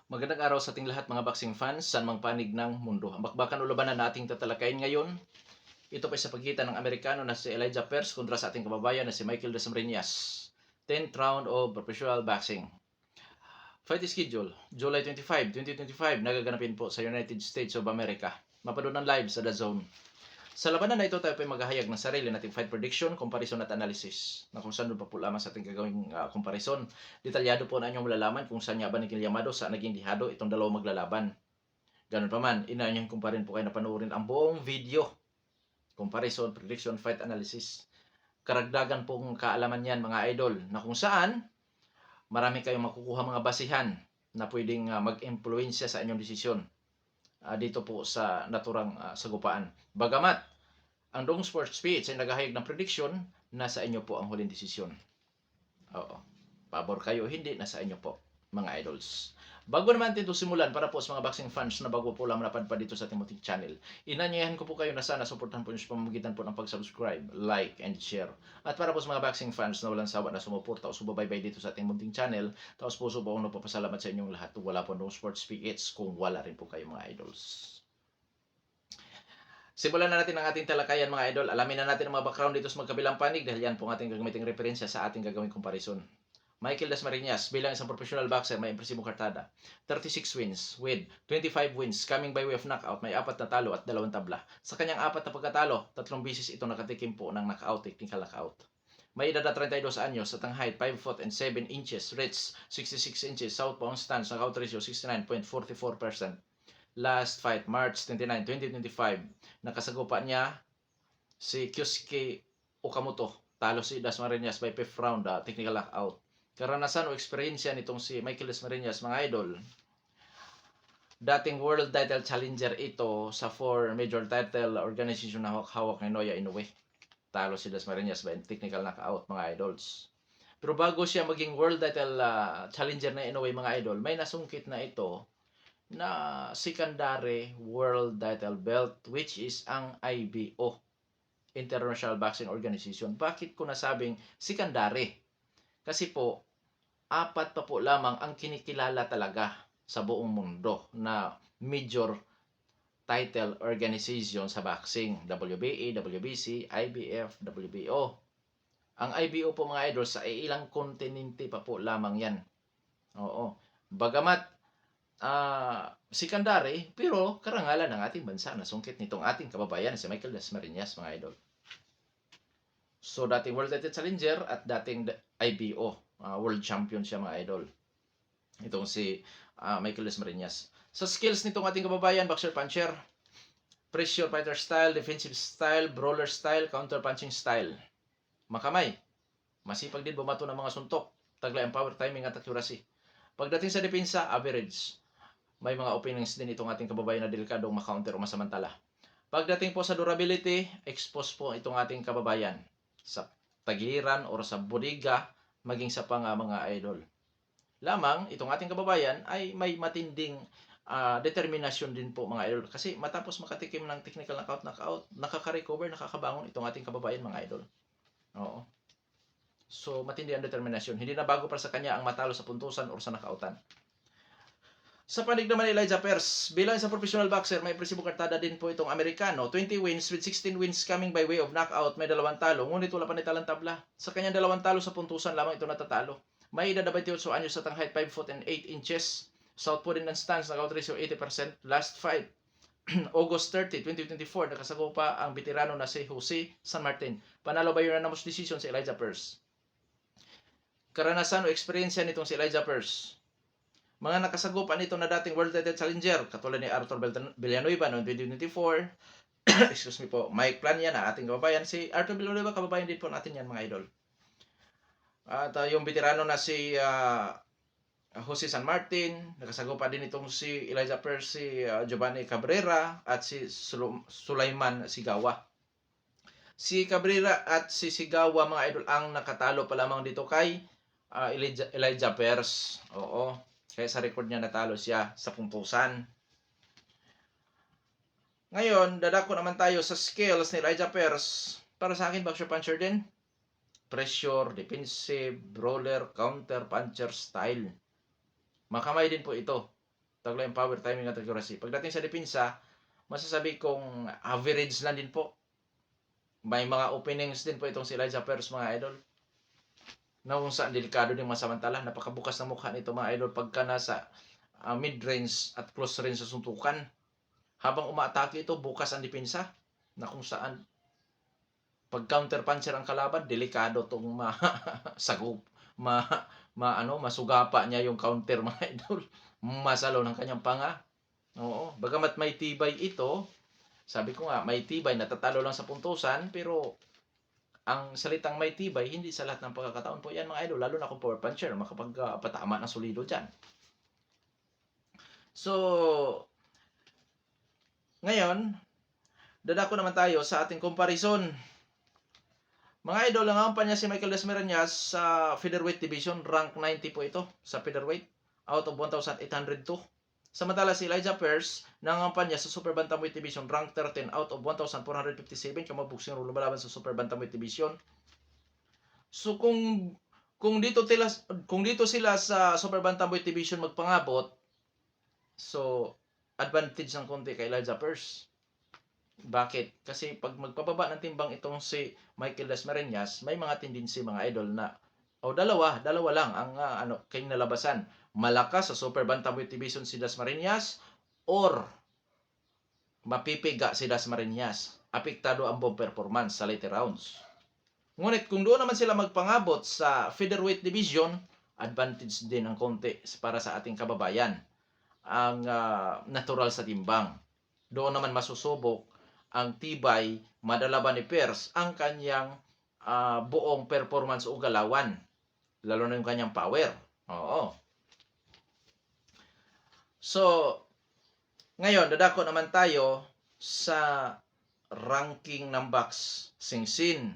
Magandang araw sa ating lahat mga boxing fans, saan mang panig ng mundo. Ang bakbakan o labanan na ating tatalakayin ngayon, ito pa sa pagitan ng Amerikano na si Elijah Pearce kontra sa ating kababayan na si Michael Dasmariñas. 10th round of professional boxing. Fight schedule, July 25, 2025, nagaganapin po sa United States of America. Mapanood ng live sa DAZN. Sa labanan na ito, tayo po ay maghahayag ng sarili nating fight prediction, comparison at analysis. Na kung saan doon pa po lamang sa ating gagawing comparison. Detalyado po na inyong malalaman kung saan nga ba Miguel Yamado sa naging dihado itong dalawang maglalaban. Ganun pa man, inaanyahin kong pa rin po kayo na panoorin ang buong video. Comparison, prediction, fight analysis. Karagdagan pong kaalaman yan mga idol na kung saan marami kayong makukuha mga basihan na pwedeng mag-impluensya sa inyong desisyon dito po sa naturang sagupaan. Bagamat ang Dong Sports PH ay naghahayag ng prediction, nasa inyo po ang huling desisyon. Oo. Pabor kayo o hindi, nasa inyo po, mga idols. Bago naman natin ito simulan, para po sa mga boxing fans na bago po lang napadpad dito sa ating munting channel, inanyayahan ko po kayo na sana suportahan po nyo sa pamamagitan po ng pag-subscribe, like, and share. At para po sa mga boxing fans na walang sawa na sumuporta o subabaybay dito sa ating munting channel, taos puso po akong nagpapasalamat sa inyong lahat. Wala po Dong Sports PH kung wala rin po kayo mga idols. Simulan na natin ang ating talakayan mga idol. Alamin na natin ang mga background dito sa magkabilang panig dahil yan po ang ating gagamiting referensya sa ating gagawing comparison. Michael Dasmariñas bilang isang professional boxer may impresibong kartada. 36 wins with 25 wins coming by way of knockout. May 4 na talo at 2 tabla. Sa kanyang 4 na pagkatalo, 3 bisis ito nakatikim po ng knockout, technical knockout. May edad na 32 anyos at ang height 5 foot and 7 inches, reach 66 inches, southpaw stance, knockout ratio 69.44%. Last fight, March 29, 2025, nakasagupa niya si Kyusuke Okamoto. Talo si Dasmariñas by 5th round, technical knockout. Karanasan o eksperyensya nitong si Michael Dasmariñas, mga idol, dating world title challenger ito sa 4 major title organization na hawak ni Naoya Inoue. Talo si Dasmariñas by technical knockout, mga idols. Pero bago siya maging world title challenger na Inoue, mga idol, may nasungkit na ito na secondary world title belt, which is ang IBO, International Boxing Organization. Bakit ko nasabing secondary? Kasi po, 4 pa po lamang ang kinikilala talaga sa buong mundo na major title organization sa boxing. WBA, WBC, IBF, WBO. Ang IBO po mga idol sa ilang kontinente pa po lamang yan. Oo. Bagamat secondary, pero karangalan ng ating bansa na sungkit nitong ating kababayan si Michael Dasmariñas, mga idol. So, dating world title challenger at dating IBO, world champion siya, mga idol. Itong si Michael Dasmariñas. Sa skills nitong ating kababayan, boxer puncher, pressure fighter style, defensive style, brawler style, counter punching style. Makamay, masipag din bumato ng mga suntok, taglay ang power, timing at accuracy. Pagdating sa depensa, average. May mga openings din itong ating kababayan na delikadong makounter o masamantala. Pagdating po sa durability, expose po itong ating kababayan sa tagiran o sa bodega, maging sa mga idol. Lamang, itong ating kababayan ay may matinding determinasyon din po, mga idol. Kasi matapos makatikim ng technical knockout, nakaka-recover, nakakabangon itong ating kababayan, mga idol. Oo. So, matindi ang determinasyon. Hindi na bago para sa kanya ang matalo sa puntusan o sa knockoutan. Sa panig naman ni Elijah Pearce, bilang isang professional boxer, may impresibong kartada din po itong Amerikano. 20 wins with 16 wins coming by way of knockout. May 2 talo, ngunit wala pa nitalang tabla. Sa kanyang 2 talo sa puntusan lamang ito natatalo. May edad na 28 anyos at ang height 5 foot and 8 inches. Southpaw din ng stance, knockout ratio 80%. Last fight, August 30, 2024, nakasagupa ang veterano na si Jose San Martin. Panalo by unanimous decision si Elijah Pearce. Karanasan o eksperyensya nitong si Elijah Pearce. Mga nakasagupan nito na dating world title challenger, katulad ni Arthur Villanueva noong 2024, excuse me po, Mike Plania na ating kababayan. Si Arthur Villanueva, kababayan din po natin yan, mga idol. At yung veterano na si Jose San Martin, nakasagupa din itong si Elijah Pearce, si Giovanni Cabrera, at si Sulaiman Sigawa. Si Cabrera at si Sigawa, mga idol, ang nakatalo pa lamang dito kay Elijah Pearce. Oo. Kaya sa record niya natalo siya sa puntusan. Ngayon, dadako naman tayo sa skills ni Elijah Pearce. Para sa akin, boxer puncher din. Pressure, defensive, brawler, counter puncher style. Makamay din po ito. Tagla yung power, timing at accuracy. Pagdating sa depensa, masasabi kong average lang din po. May mga openings din po itong si Elijah Pearce, mga idol, na kung saan delikado din masamantala. Napakabukas ng mukha nito, mga idol, pagka nasa mid-range at close range sa suntukan. Habang umaatake ito, bukas ang depensa, na kung saan pag counter puncher ang kalaban, delikado tong masagop, masugapa niya yung counter, mga idol. Masalo ng kanyang panga. Oo, bagamat may tibay ito, sabi ko nga, may tibay, natatalo lang sa puntusan, pero ang salitang may tibay, hindi sa lahat ng pagkakataon po yan, mga idol, lalo na kung power puncher, makapagpatama ng solido dyan. So, ngayon, dadako naman tayo sa ating comparison. Mga idol, ang pa niya si Michael Dasmariñas sa featherweight division, rank 90 po ito sa featherweight, out of 1,802. Samantala si Elijah Pearce, nangampan niya sa super bantamweight division, rank 13 out of 1,457, kamabuksing lumalaban sa super bantamweight division. So kung dito sila sa super bantamweight division magpangabot, so advantage ng konti kay Elijah Pearce. Bakit? Kasi pag magpababa ng timbang itong si Michael Dasmariñas, may mga tendency, mga idol, na dalawa lang ang kayong nalabasan. Malakas sa super bantamweight division si Dasmariñas or mapipiga si Dasmariñas. Apektado ang buong performance sa later rounds. Ngunit kung doon naman sila magpangabot sa featherweight division, advantage din ang konti para sa ating kababayan ang natural sa timbang. Doon naman masusubok ang tibay, madala ba ni Pearce ang kanyang buong performance o galawan, lalo na yung kanyang power. Oo. So, ngayon, dadako naman tayo sa ranking ng box sing-sin.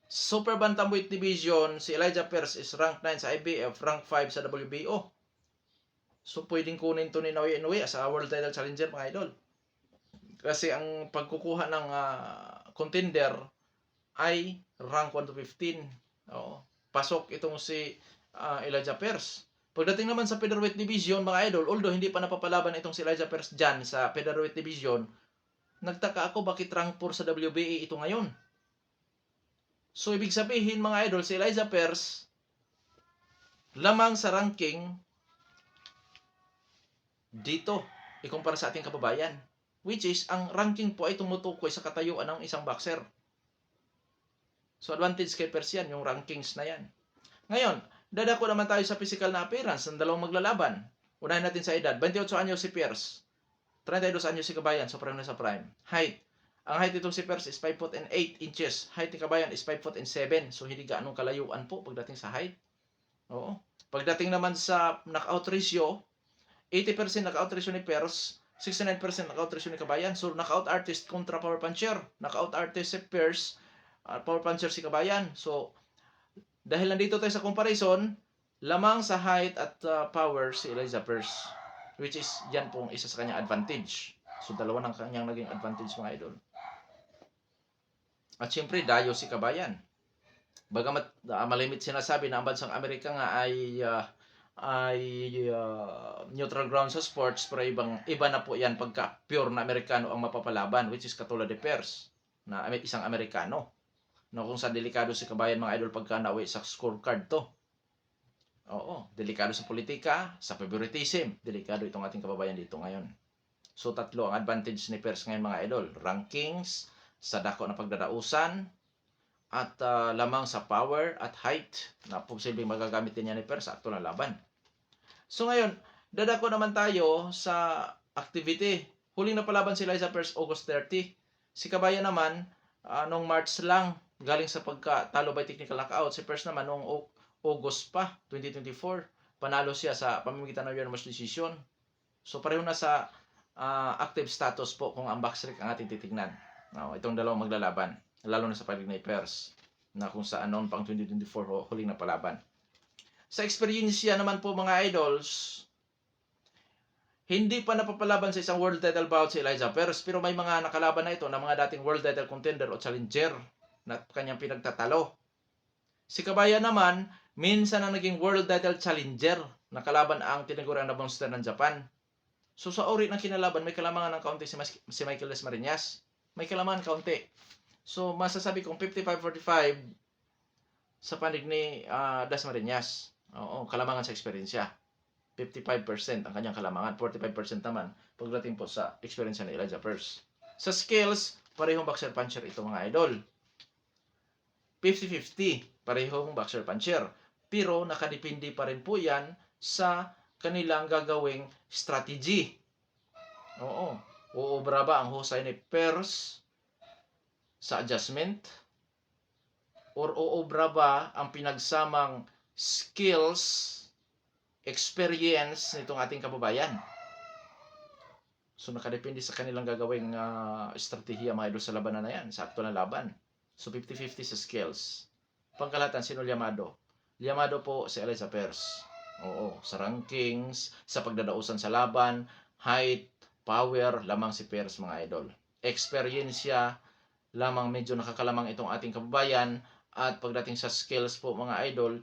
Super bantamweight division, si Elijah Pearce is rank 9 sa IBF, rank 5 sa WBO. So, pwedeng kunin ito ni Naoya Inoue as a world title challenger, mga idol. Kasi ang pagkukuha ng contender ay rank 1 to 15. Oo. Pasok itong si Elijah Pearce. Pagdating naman sa featherweight division, mga idol, although hindi pa napapalaban itong si Elijah Pearce dyan sa featherweight division, nagtaka ako bakit rank 4 sa WBA ito ngayon. So, ibig sabihin, mga idol, si Elijah Pearce lamang sa ranking dito, ikumpara sa ating kababayan. Which is, ang ranking po ay tumutukoy sa katayuan ng isang boxer. So, advantage kay Pearce yan, yung rankings na yan. Ngayon, dadako naman tayo sa physical na appearance ng dalawang maglalaban. Unahin natin sa edad. 28 anyos si Pearce. 32 anyos si Kabayan, so pareho na sa prime. Height. Ang height itong si Pearce is 5 foot and 8 inches. Height ni Kabayan is 5 foot and 7. So, hindi gaanong kalayuan po pagdating sa height. Oo. Pagdating naman sa knockout ratio, 80% knockout ratio ni Pearce, 69% knockout ratio ni Kabayan. So, knockout artist kontra power puncher. Knockout artist si Pearce, power puncher si Kabayan. So, dahil nandito tayo sa comparison, lamang sa height at power si Elijah Pearce. Which is, yan pong isa sa kanyang advantage. So, dalawa ng kanyang naging advantage, mga idol. At syempre, dayo si Kabayan. Bagamat malimit sinasabi na ang bansang Amerika nga ay neutral ground sa sports, pero iba na po yan pagka pure na Amerikano ang mapapalaban, which is katulad ni Pearce, na isang Amerikano. No, kung saan delikado si Kabayan, mga idol, pagka nauwi sa scorecard to. Oo, delikado sa politika, sa favoritism, delikado itong ating kababayan dito ngayon. So, tatlo ang advantage ni Pearce ngayon, mga idol. Rankings, sa dako na pagdadausan, at lamang sa power at height na posibleng magagamit din niya ni Pearce sa akto na laban. So ngayon, dadako naman tayo sa activity. Huling napalaban si Elijah Pearce August 30. Si Kabayan naman, noong March lang, galing sa pagkatalo by technical knockout. Si Pearce naman noong August pa, 2024. Panalo siya sa pamamagitan ng unanimous decision. So pareho na sa active status po kung ang box rec ang ating titignan. Itong dalawang maglalaban, lalo na sa palig ni Pearce, na kung saan noon pang 2024 huling napalaban. Sa experience naman po, mga idols, hindi pa napapalaban sa isang world title bout si Elijah Pearce, pero may mga nakalaban na ito na mga dating world title contender o challenger na kanyang pinagtatalo. Si Kabayan naman, minsan na naging world title challenger, nakalaban ang tinaguriang na monster ng Japan. So sa uri ng kinalaban, may kalamangan ng kaunti si Michael Dasmariñas. May kalamangan kaunti. So masasabi kong 55-45 sa panig ni Dasmariñas. Oo, kalamangan sa eksperyensya. 55% ang kanyang kalamangan, 45% naman pagdating po sa eksperyensya ni Elijah Pearce. Sa skills, parehong boxer puncher ito mga idol. 50-50, parehong boxer puncher. Pero nakadepende pa rin po yan sa kanilang gagawing strategy. Oo. Uubra ba ang husay ni Pearce sa adjustment? Or uubra ba ang pinagsamang skills, experience nitong ating kababayan? So nakadepende sa kanilang gagawing estratehiya mga idol sa labanan na yan, sa aktual na laban. So 50-50 sa skills. Pangkalahatan, sino Llamado? Llamado po si Elijah Pearce. Oo, sa rankings, sa pagdadausan sa laban, height, power, lamang si Pearce mga idol. Eksperyensya, lamang medyo nakakalamang itong ating kababayan. At pagdating sa skills po mga idol,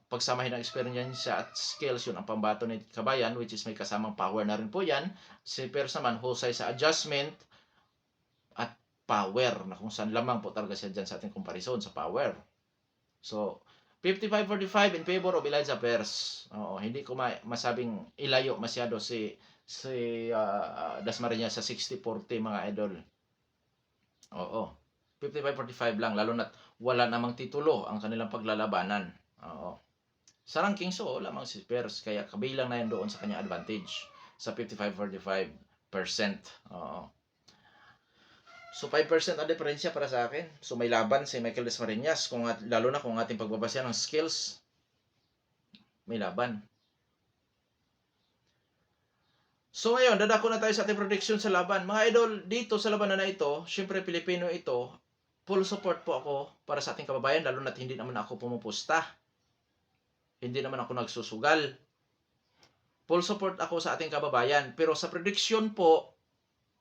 pagsamahin ng experience at skills, yun ang pambato ni kabayan, which is may kasamang power na rin po yan. Si Pearce naman, husay sa adjustment at power, na kung saan lamang po talaga siya dyan sa ating comparison sa power. So, 55-45 in favor of Elijah Pearce. Oo, hindi ko masabing ilayo masyado si Dasmariñas sa 60-40 mga idol. Oo, 55-45 lang, lalo na't wala namang titulo ang kanilang paglalabanan. Oo. Sa ranking, so lamang si Pearce, kaya kabilang na yan doon sa kanyang advantage sa 55-45%. Oo. So 5% ang diferensya para sa akin. So may laban si Michael Dasmariñas, lalo na kung ating pagbabasya ng skills. May laban. So ngayon, dadako na tayo sa ating prediction sa laban. Mga idol, dito sa labanan na ito, syempre Pilipino ito, full support po ako para sa ating kababayan, lalo na't hindi naman ako pumupusta. Hindi naman ako nagsusugal. Full support ako sa ating kababayan. Pero sa prediction po,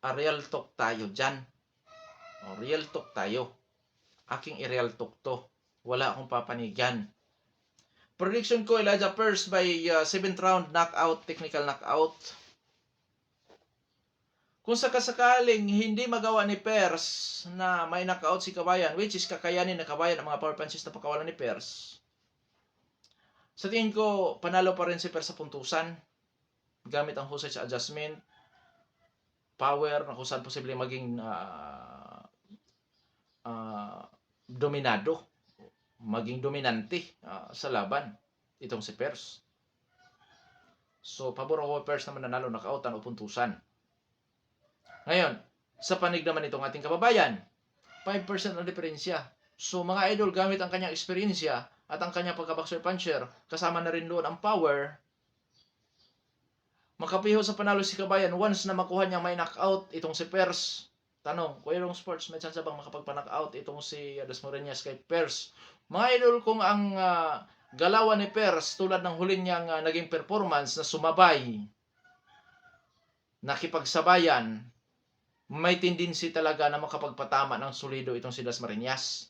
real talk tayo dyan. Real talk tayo. Aking i-real talk to. Wala akong papanigyan. Prediction ko, Elijah Pearce by 7th round knockout, technical knockout. Kung sakasakaling hindi magawa ni Pearce na may knockout si kabayan, which is kakayanin na kabayan ang mga power punches na pakawalan ni Pearce, sa tingin ko, panalo pa rin si Pearce sa puntusan. Gamit ang husay sa adjustment, power, na kung saan posible maging dominado, maging dominante sa laban itong si Pearce. So, pabor ako Pearce naman nanalo, nakautan o puntusan. Ngayon, sa panig naman itong ating kababayan, 5% ang diferensya. So, mga idol, gamit ang kanyang eksperyensya at ang kanyang pagka-boxer puncher, kasama na rin doon ang power, makapiho sa panalo si kabayan once na makuha niya may knockout itong si Pearce. Tanong, Kuya Rong Sports, may chance bang makapagpa-knockout itong si Dasmariñas kay Pearce? Mga idol, kung ang galawan ni Pearce tulad ng huling niyang naging performance na sumabay, nakipagsabayan, may tendency talaga na makapagpatama ng solido itong si Dasmariñas.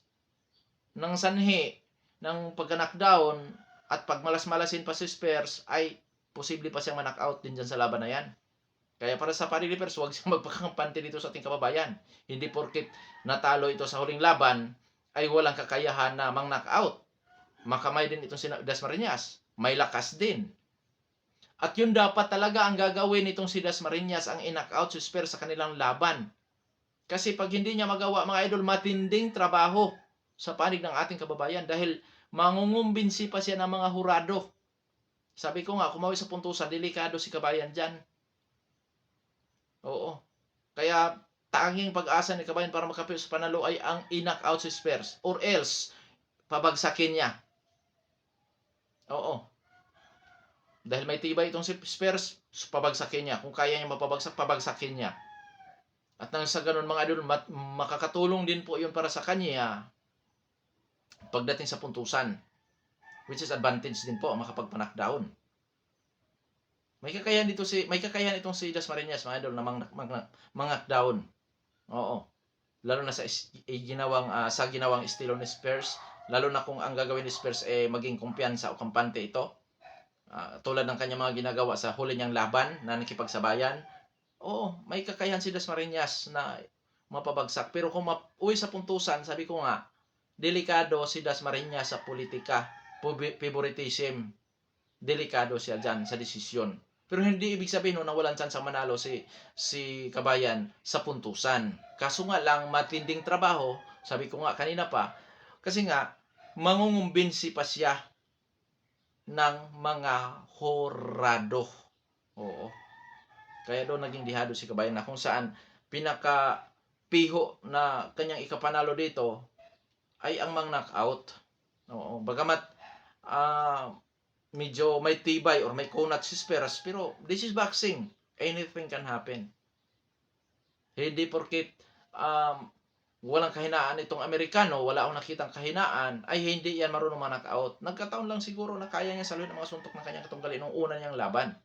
Nang sanhi ng pagka-knockdown at pagmalas-malasin pa si Pearce, ay posible pa siyang ma-knockout din dyan sa laban na yan. Kaya para sa panig ni Pearce, huwag siyang magpakampante dito sa ating kababayan. Hindi porkit natalo ito sa huling laban, ay walang kakayahan na mang-knockout. Makamay din itong si Dasmariñas. May lakas din. At yun dapat talaga ang gagawin itong si Dasmariñas, ang in-knockout si Pearce sa kanilang laban. Kasi pag hindi niya magawa, mga idol, matinding trabaho sa panig ng ating kababayan dahil mangungumbinsi pa siya ng mga hurado. Sabi ko nga, kumawi sa puntusan, delikado si kabayan dyan. Oo. Kaya tanging pag-asa ni kabayan para makapiyo sa panalo ay ang in-knockout si Pearce, or else pabagsakin niya. Oo. Dahil may tibay itong si Pearce, pabagsakin niya. Kung kaya niya mapabagsak, pabagsakin niya. At nang sa ganun mga idol, makakatulong din po yun para sa kanya pagdating sa puntusan, which is advantage din po makapagpa-knockdown. May kakayahan itong si Dasmariñas, mga idol, na mang-knockdown. Oo. Lalo na sa ginawang estilo ni Pearce, lalo na kung ang gagawin ni Pearce maging kumpiyansa o kampante ito. Tulad ng kanyang mga ginagawa sa huli niyang laban na nakipagsabayan. Oo, may kakayahan si Dasmariñas na mapabagsak. Pero kung uwi sa puntusan, sabi ko nga, delikado si Dasmariñas sa politika, favoritism. Delikado siya dyan sa desisyon. Pero hindi ibig sabihin na walang chance ang manalo si Kabayan sa puntusan. Kaso nga lang, matinding trabaho, sabi ko nga kanina pa, kasi nga, mangungumbinsi pa siya ng mga horado. Oo. Kaya doon naging dihado si Kabayan na kung saan pinaka-piho na kanyang ikapanalo dito ay ang mga knockout. Oo. Bagamat medyo may tibay or may kunat si Spears, pero this is boxing. Anything can happen. Hindi porkit walang kahinaan itong Amerikano, wala akong nakitang kahinaan, ay hindi yan marunong ma-knockout. Nagkataon lang siguro na kaya niya saluhin ang mga suntok ng kanyang katunggali nung una niyang laban.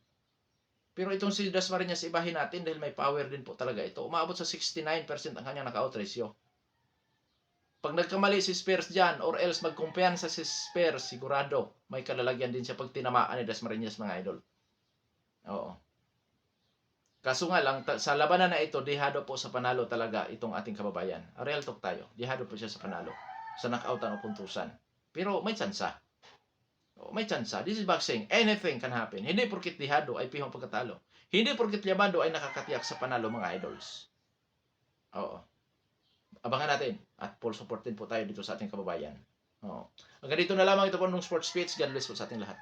Pero itong si Dasmariñas, ibahin natin dahil may power din po talaga ito. Umabot sa 69% ang kanyang knockout ratio. Pag nagkamali si Spears dyan, or else magkumpiyansa si Spears, sigurado may kalalagyan din siya pag tinamaan ni Dasmariñas, mga idol. Oo. Kaso nga lang, sa labanan na ito, dihado po sa panalo talaga itong ating kababayan. Real talk tayo. Dihado po siya sa panalo. Sa knockoutan o puntusan. Pero may tsansa. May tsansa. This is boxing. Anything can happen. Hindi porkit dihado ay pihong pagkatalo. Hindi porkit yabado ay nakakatiyak sa panalo, mga idols. Oo. Abangan natin. At full support din po tayo dito sa ating kababayan. Oo. Hanggang dito na lamang ito po ng Sports Speech. God bless po sa ating lahat.